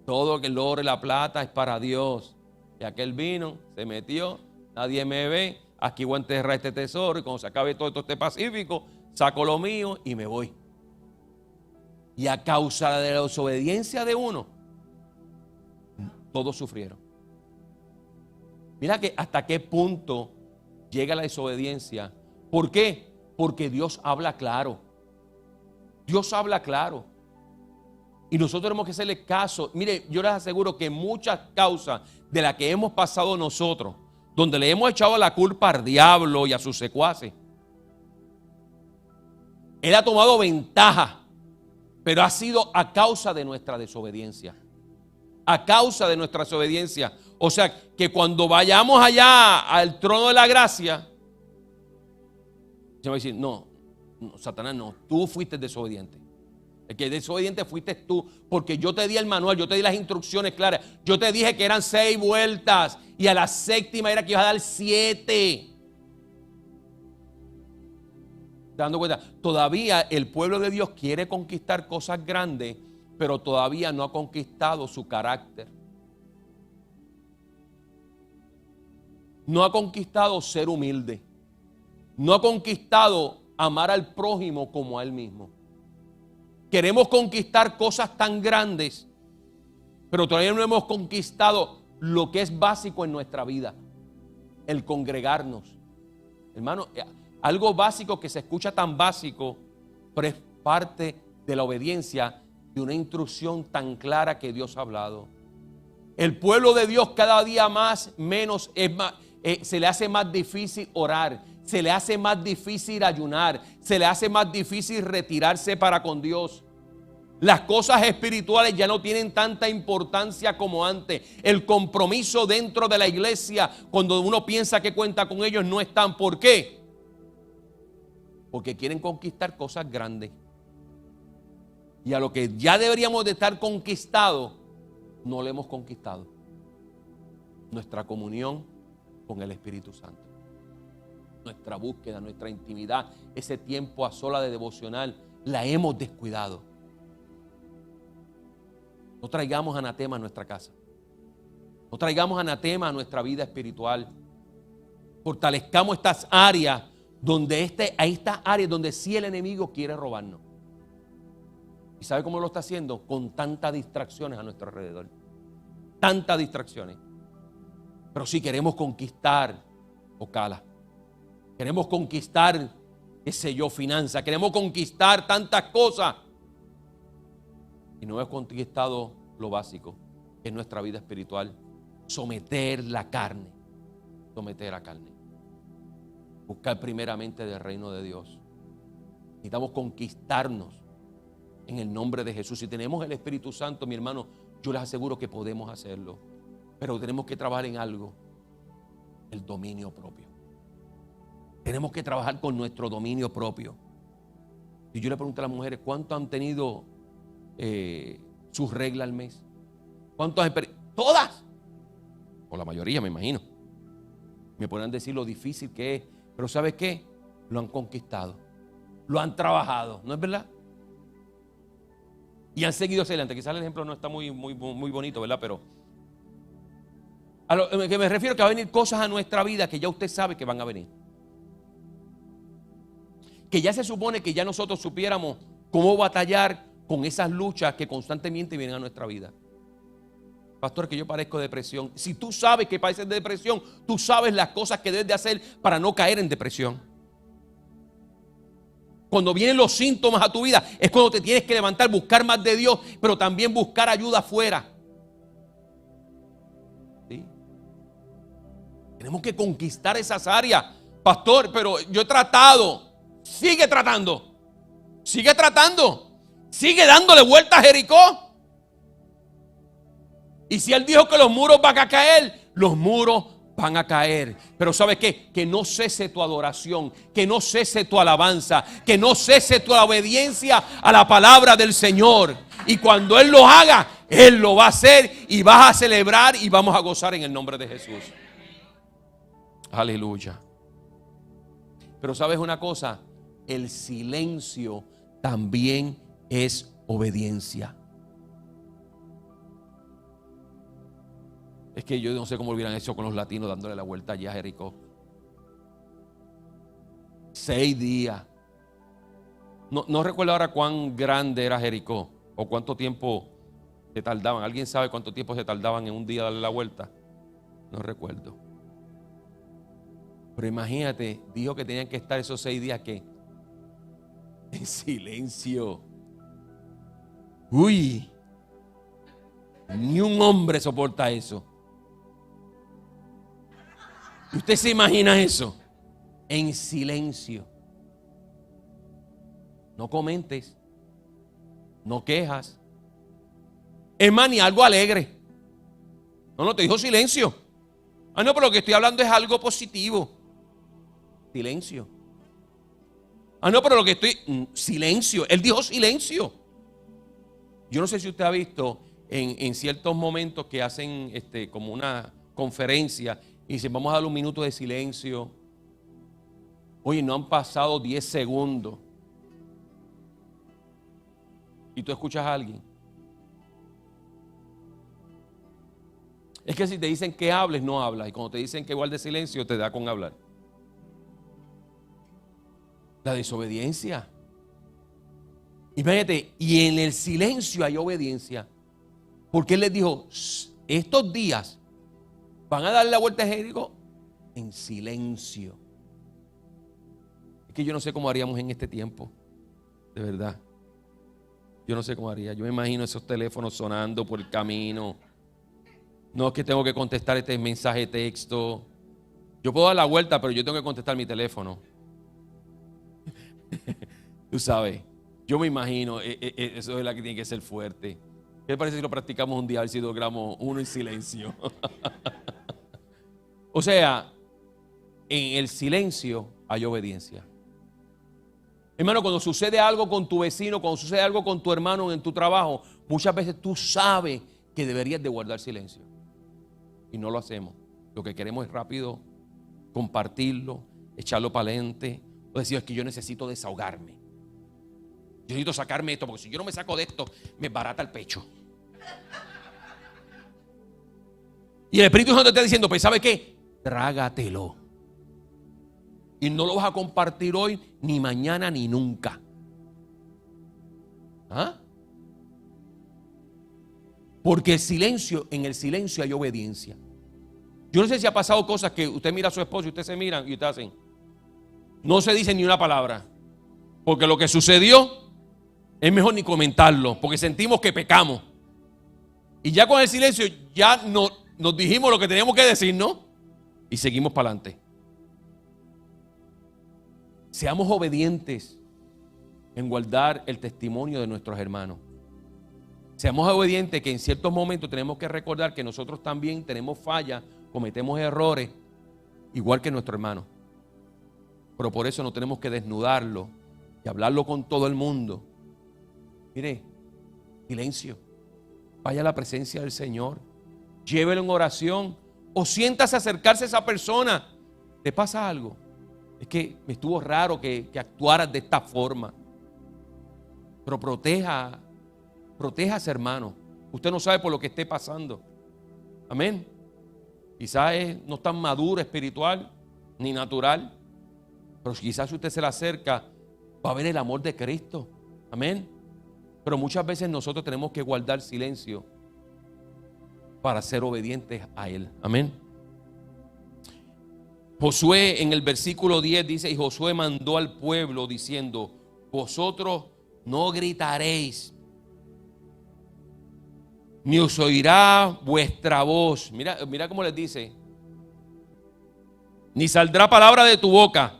Todo el oro y la plata es para Dios. Y aquel vino, se metió, nadie me ve. Aquí voy a enterrar este tesoro y cuando se acabe todo esto este pacífico, saco lo mío y me voy. Y a causa de la desobediencia de uno, todos sufrieron. Mira que hasta qué punto llega la desobediencia. ¿Por qué? Porque Dios habla claro. Dios habla claro. Y nosotros tenemos que hacerle caso. Mire, yo les aseguro que muchas causas de las que hemos pasado nosotros, donde le hemos echado la culpa al diablo y a sus secuaces, él ha tomado ventaja, pero ha sido a causa de nuestra desobediencia. A causa de nuestra desobediencia. O sea, que cuando vayamos allá al trono de la gracia, se va a decir, no, Satanás no, tú fuiste desobediente. El que desobediente fuiste tú, porque yo te di el manual, yo te di las instrucciones claras. Yo te dije que eran 6 vueltas y a la 7ª era que ibas a dar 7. Dando cuenta, todavía el pueblo de Dios quiere conquistar cosas grandes, pero todavía no ha conquistado su carácter. No ha conquistado ser humilde. No ha conquistado amar al prójimo como a él mismo. Queremos conquistar cosas tan grandes, pero todavía no hemos conquistado lo que es básico en nuestra vida. El congregarnos. Hermano, algo básico que se escucha tan básico, pero es parte de la obediencia de una instrucción tan clara que Dios ha hablado. El pueblo de Dios cada día menos se le hace más difícil orar, se le hace más difícil ayunar, se le hace más difícil retirarse para con Dios. Las cosas espirituales ya no tienen tanta importancia como antes. El compromiso dentro de la iglesia, cuando uno piensa que cuenta con ellos, no están. ¿Por qué? Porque quieren conquistar cosas grandes. Y a lo que ya deberíamos de estar conquistados, no lo hemos conquistado. Nuestra comunión con el Espíritu Santo. Nuestra búsqueda, nuestra intimidad, ese tiempo a sola de devocional, la hemos descuidado. No traigamos anatema a nuestra casa. No traigamos anatema a nuestra vida espiritual. Fortalezcamos estas áreas donde estas áreas donde sí el enemigo quiere robarnos. ¿Y sabe cómo lo está haciendo? Con tantas distracciones a nuestro alrededor. Tantas distracciones. Pero si queremos conquistar, Ocala, queremos conquistar, qué sé yo, finanzas, queremos conquistar tantas cosas y no hemos conquistado lo básico, que es nuestra vida espiritual. Someter la carne, someter a carne. Buscar primeramente del reino de Dios. Necesitamos conquistarnos en el nombre de Jesús. Si tenemos el Espíritu Santo, mi hermano, yo les aseguro que podemos hacerlo. Pero tenemos que trabajar en algo: el dominio propio. Tenemos que trabajar con nuestro dominio propio. Y yo le pregunto a las mujeres, ¿cuánto han tenido sus reglas al mes? ¿Cuántas? Todas. O la mayoría, me imagino. Me podrán decir lo difícil que es. Pero ¿sabes qué? Lo han conquistado. Lo han trabajado. ¿No es verdad? Y han seguido hacia adelante. Quizás el ejemplo no está muy bonito, ¿verdad? Pero a lo que me refiero, que va a venir cosas a nuestra vida que ya usted sabe que van a venir. Que ya se supone que ya nosotros supiéramos cómo batallar con esas luchas que constantemente vienen a nuestra vida. Pastor, que yo padezco de depresión. Si tú sabes que padeces de depresión, tú sabes las cosas que debes de hacer para no caer en depresión. Cuando vienen los síntomas a tu vida, es cuando te tienes que levantar, buscar más de Dios, pero también buscar ayuda afuera. ¿Sí? Tenemos que conquistar esas áreas. Pastor, pero yo he tratado. Sigue tratando. Sigue tratando. Sigue dándole vueltas a Jericó. Y si Él dijo que los muros van a caer, los muros van a caer. Pero ¿sabes qué? Que no cese tu adoración, que no cese tu alabanza, que no cese tu obediencia a la palabra del Señor. Y cuando Él lo haga, Él lo va a hacer y vas a celebrar y vamos a gozar en el nombre de Jesús. Aleluya. Pero ¿sabes una cosa? El silencio también es obediencia. Es que yo no sé cómo hubieran hecho con los latinos dándole la vuelta allá a Jericó. 6 días. No recuerdo ahora cuán grande era Jericó o cuánto tiempo se tardaban. ¿Alguien sabe cuánto tiempo se tardaban en un día darle la vuelta? No recuerdo. Pero imagínate, dijo que tenían que estar esos 6 días ¿qué? En silencio. Uy, ni un hombre soporta eso. ¿Usted se imagina eso? En silencio. No comentes. No quejas. Es más, ni algo alegre. No, te dijo silencio. No, pero lo que estoy hablando es algo positivo. Silencio. No, pero lo que estoy... Silencio. Él dijo silencio. Yo no sé si usted ha visto en ciertos momentos que hacen como una conferencia y dicen, vamos a dar un minuto de silencio. Oye, no han pasado 10 segundos. Y tú escuchas a alguien. Es que si te dicen que hables, no hablas. Y cuando te dicen que guardes silencio, te da con hablar. La desobediencia. Imagínate, y en el silencio hay obediencia. Porque Él les dijo, estos días van a darle la vuelta a Jericó en silencio. Es que yo no sé cómo haríamos en este tiempo. De verdad. Yo no sé cómo haría. Yo me imagino esos teléfonos sonando por el camino. No es que tengo que contestar este mensaje de texto. Yo puedo dar la vuelta, pero yo tengo que contestar mi teléfono. Tú sabes. Yo me imagino, eso es la que tiene que ser fuerte. ¿Qué le parece si lo practicamos un día, a ver si logramos uno en silencio? O sea, en el silencio hay obediencia. Hermano, cuando sucede algo con tu vecino, cuando sucede algo con tu hermano en tu trabajo, muchas veces tú sabes que deberías de guardar silencio. Y no lo hacemos. Lo que queremos es rápido compartirlo, echarlo para adelante. O decir, es que yo necesito desahogarme. Yo necesito sacarme esto, porque si yo no me saco de esto, me barata el pecho. Y el Espíritu Santo te está diciendo, pues ¿sabe qué? Trágatelo. Y no lo vas a compartir hoy, ni mañana, ni nunca. ¿Ah? Porque en el silencio hay obediencia. Yo no sé si ha pasado cosas que usted mira a su esposo y usted se miran y usted hacen. No se dice ni una palabra. Porque lo que sucedió es mejor ni comentarlo. Porque sentimos que pecamos. Y ya con el silencio ya nos dijimos lo que teníamos que decir, ¿no? Y seguimos para adelante. Seamos obedientes en guardar el testimonio de nuestros hermanos. Seamos obedientes que en ciertos momentos tenemos que recordar que nosotros también tenemos fallas, cometemos errores, igual que nuestro hermano. Pero por eso no tenemos que desnudarlo y hablarlo con todo el mundo. Mire, silencio. Vaya a la presencia del Señor. Llévelo en oración. O siéntase a acercarse a esa persona. ¿Te pasa algo? Es que me estuvo raro que actuaras de esta forma. Pero proteja a ese hermano. Usted no sabe por lo que esté pasando. Amén. Quizás no es tan maduro espiritual ni natural. Pero quizás si usted se le acerca, va a ver el amor de Cristo. Amén. Pero muchas veces nosotros tenemos que guardar silencio para ser obedientes a Él. Amén. Josué en el versículo 10 dice: y Josué mandó al pueblo diciendo: vosotros no gritaréis, ni os oirá vuestra voz. Mira cómo les dice: ni saldrá palabra de tu boca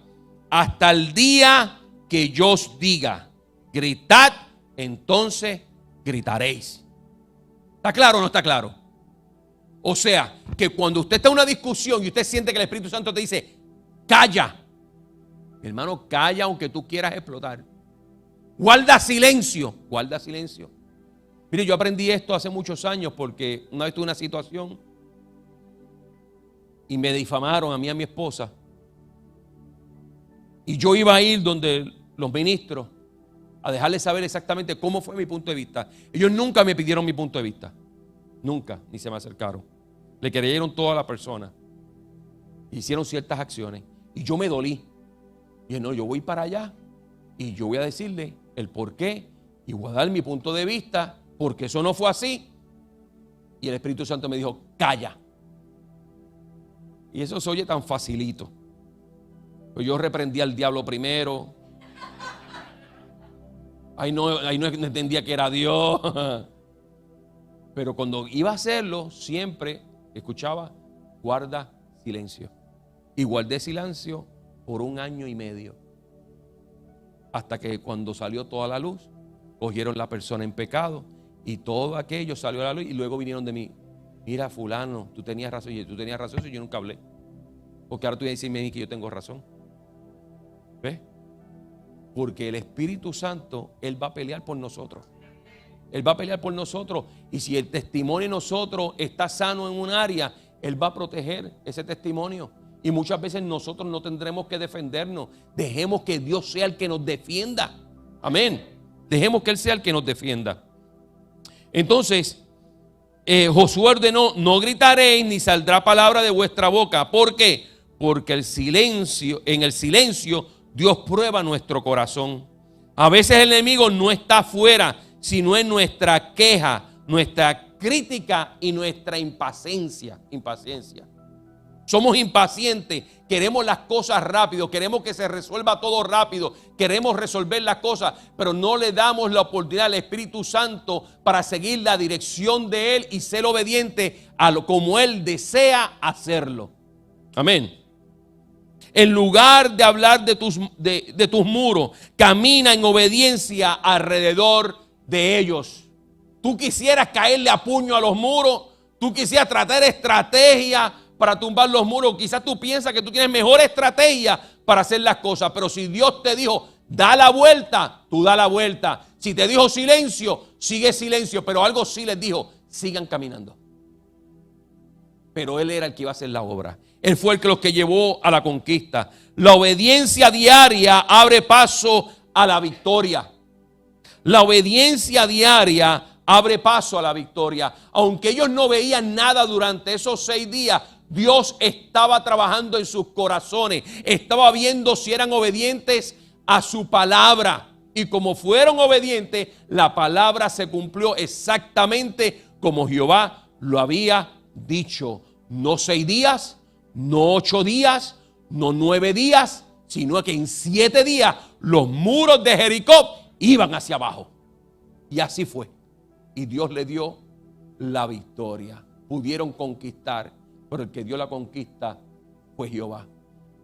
hasta el día que yo os diga, gritad, entonces gritaréis. ¿Está claro o no está claro? O sea, que cuando usted está en una discusión y usted siente que el Espíritu Santo te dice, calla. Hermano, calla aunque tú quieras explotar. Guarda silencio. Guarda silencio. Mire, yo aprendí esto hace muchos años porque una vez tuve una situación y me difamaron a mí y a mi esposa. Y yo iba a ir donde los ministros a dejarles saber exactamente cómo fue mi punto de vista. Ellos nunca me pidieron mi punto de vista. Nunca, ni se me acercaron. Le creyeron toda la persona. Hicieron ciertas acciones. Y yo me dolí. Y dije, no, yo voy para allá y yo voy a decirle el por qué y voy a dar mi punto de vista porque eso no fue así. Y el Espíritu Santo me dijo, calla. Y eso se oye tan facilito. Pues yo reprendí al diablo primero. Ahí no entendía que era Dios. Pero cuando iba a hacerlo, siempre escuchaba, guarda silencio. Y guardé silencio por 1 año y medio. Hasta que cuando salió toda la luz, cogieron la persona en pecado y todo aquello salió a la luz y luego vinieron de mí. Mira, fulano, tú tenías razón. Y tú tenías razón, y yo nunca hablé. Porque ahora tú vas a decirme a mí que yo tengo razón. ¿Ves? Porque el Espíritu Santo, Él va a pelear por nosotros. Él va a pelear por nosotros. Y si el testimonio de nosotros está sano en un área, Él va a proteger ese testimonio. Y muchas veces nosotros no tendremos que defendernos. Dejemos que Dios sea el que nos defienda. Amén. Dejemos que Él sea el que nos defienda. Entonces, Josué ordenó, no gritaréis ni saldrá palabra de vuestra boca. ¿Por qué? Porque en el silencio Dios prueba nuestro corazón. A veces el enemigo no está afuera, sino en nuestra queja, nuestra crítica y nuestra impaciencia. Somos impacientes, queremos las cosas rápido, queremos que se resuelva todo rápido, queremos resolver las cosas, pero no le damos la oportunidad al Espíritu Santo para seguir la dirección de Él y ser obediente a lo como Él desea hacerlo. Amén. En lugar de hablar de tus muros, camina en obediencia alrededor de ellos. Tú quisieras caerle a puño a los muros, tú quisieras tratar estrategia para tumbar los muros. Quizás tú piensas que tú tienes mejor estrategia para hacer las cosas, pero si Dios te dijo, da la vuelta, tú da la vuelta. Si te dijo silencio, sigue silencio, pero algo sí les dijo, sigan caminando. Pero Él era el que iba a hacer la obra. Él fue los que llevó a la conquista. La obediencia diaria abre paso a la victoria. La obediencia diaria abre paso a la victoria. Aunque ellos no veían nada durante esos 6 días, Dios estaba trabajando en sus corazones. Estaba viendo si eran obedientes a su palabra. Y como fueron obedientes, la palabra se cumplió exactamente como Jehová lo había dicho. No 6 días, no 8 días, no 9 días, sino que en 7 días los muros de Jericó iban hacia abajo. Y así fue. Y Dios le dio la victoria. Pudieron conquistar, pero el que dio la conquista fue Jehová.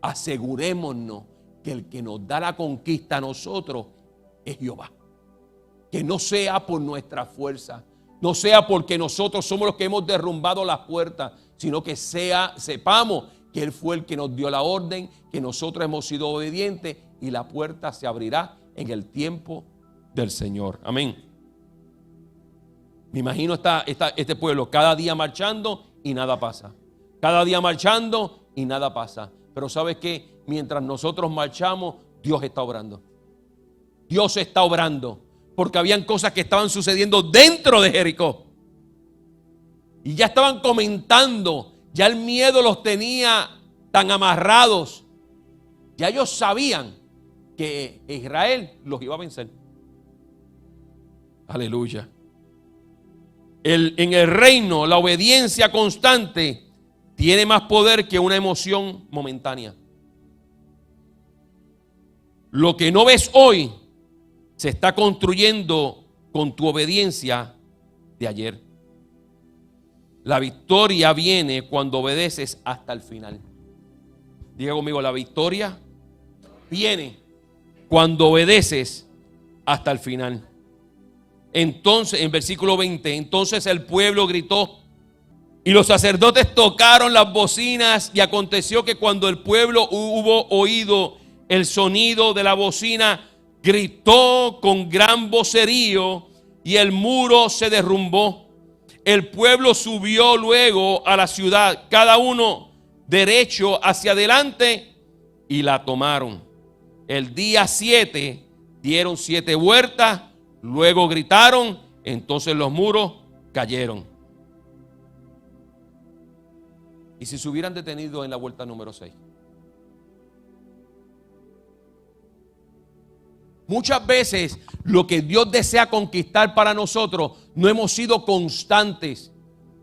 Asegurémonos que el que nos da la conquista a nosotros es Jehová. Que no sea por nuestra fuerza, no sea porque nosotros somos los que hemos derrumbado las puertas, sino que sepamos que Él fue el que nos dio la orden, que nosotros hemos sido obedientes y la puerta se abrirá en el tiempo del Señor. Amén. Me imagino este pueblo cada día marchando y nada pasa. Cada día marchando y nada pasa. Pero ¿sabes qué? Mientras nosotros marchamos, Dios está obrando. Dios está obrando. Porque habían cosas que estaban sucediendo dentro de Jericó. Y ya estaban comentando. Ya el miedo los tenía tan amarrados. Ya ellos sabían que Israel los iba a vencer. Aleluya. En el reino, la obediencia constante tiene más poder que una emoción momentánea. Lo que no ves hoy se está construyendo con tu obediencia de ayer. La victoria viene cuando obedeces hasta el final. Diga conmigo, la victoria viene cuando obedeces hasta el final. Entonces, en versículo 20, entonces el pueblo gritó y los sacerdotes tocaron las bocinas, y aconteció que cuando el pueblo hubo oído el sonido de la bocina, gritó con gran vocerío y el muro se derrumbó. El pueblo subió luego a la ciudad, cada uno derecho hacia adelante, y la tomaron. El día 7 dieron 7 vueltas, luego gritaron, entonces los muros cayeron. ¿Y si se hubieran detenido en la vuelta número 6? Muchas veces lo que Dios desea conquistar para nosotros no hemos sido constantes.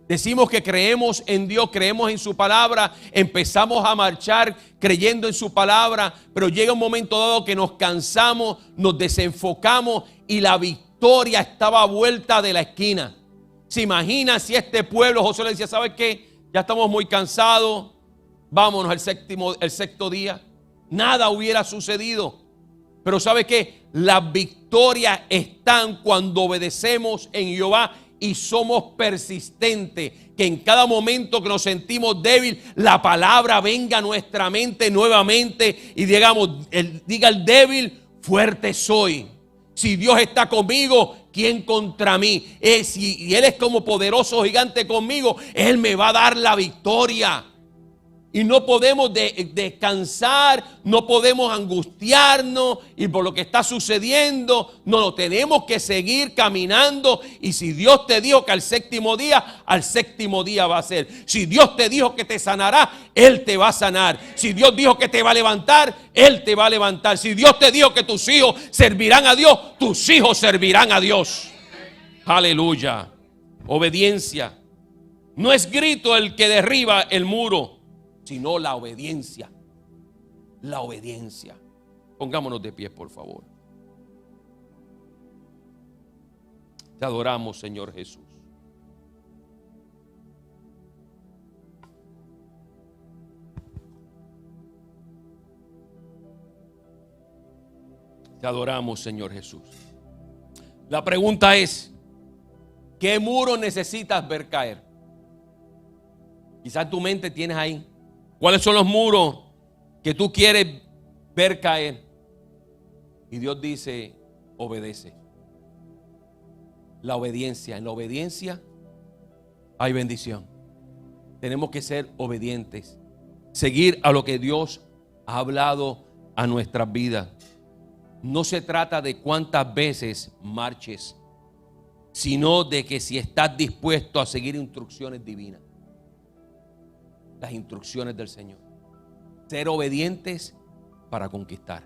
Decimos que creemos en Dios, creemos en su palabra, empezamos a marchar creyendo en su palabra, pero llega un momento dado que nos cansamos, nos desenfocamos y la victoria estaba a vuelta de la esquina. ¿Se imagina si este pueblo, Josué le decía, ¿sabes qué? Ya estamos muy cansados, vámonos el sexto día? Nada hubiera sucedido. Pero ¿sabe qué? Las victorias están cuando obedecemos en Jehová y somos persistentes. Que en cada momento que nos sentimos débiles, la palabra venga a nuestra mente nuevamente y diga el débil, fuerte soy. Si Dios está conmigo, ¿quién contra mí? Si Él es como poderoso gigante conmigo, Él me va a dar la victoria. Y no podemos descansar, no podemos angustiarnos y por lo que está sucediendo. No, tenemos que seguir caminando. Y si Dios te dijo que al séptimo día va a ser. Si Dios te dijo que te sanará, Él te va a sanar. Si Dios dijo que te va a levantar, Él te va a levantar. Si Dios te dijo que tus hijos servirán a Dios, tus hijos servirán a Dios. Aleluya. Obediencia. No es grito el que derriba el muro, sino la obediencia. La obediencia. Pongámonos de pie, por favor. Te adoramos, Señor Jesús. Te adoramos, Señor Jesús. La pregunta es, ¿qué muro necesitas ver caer? Quizás en tu mente tienes ahí. ¿Cuáles son los muros que tú quieres ver caer? Y Dios dice, obedece. La obediencia. En la obediencia hay bendición. Tenemos que ser obedientes. Seguir a lo que Dios ha hablado a nuestras vidas. No se trata de cuántas veces marches, sino de que si estás dispuesto a seguir instrucciones divinas. Las instrucciones del Señor. Ser obedientes para conquistar.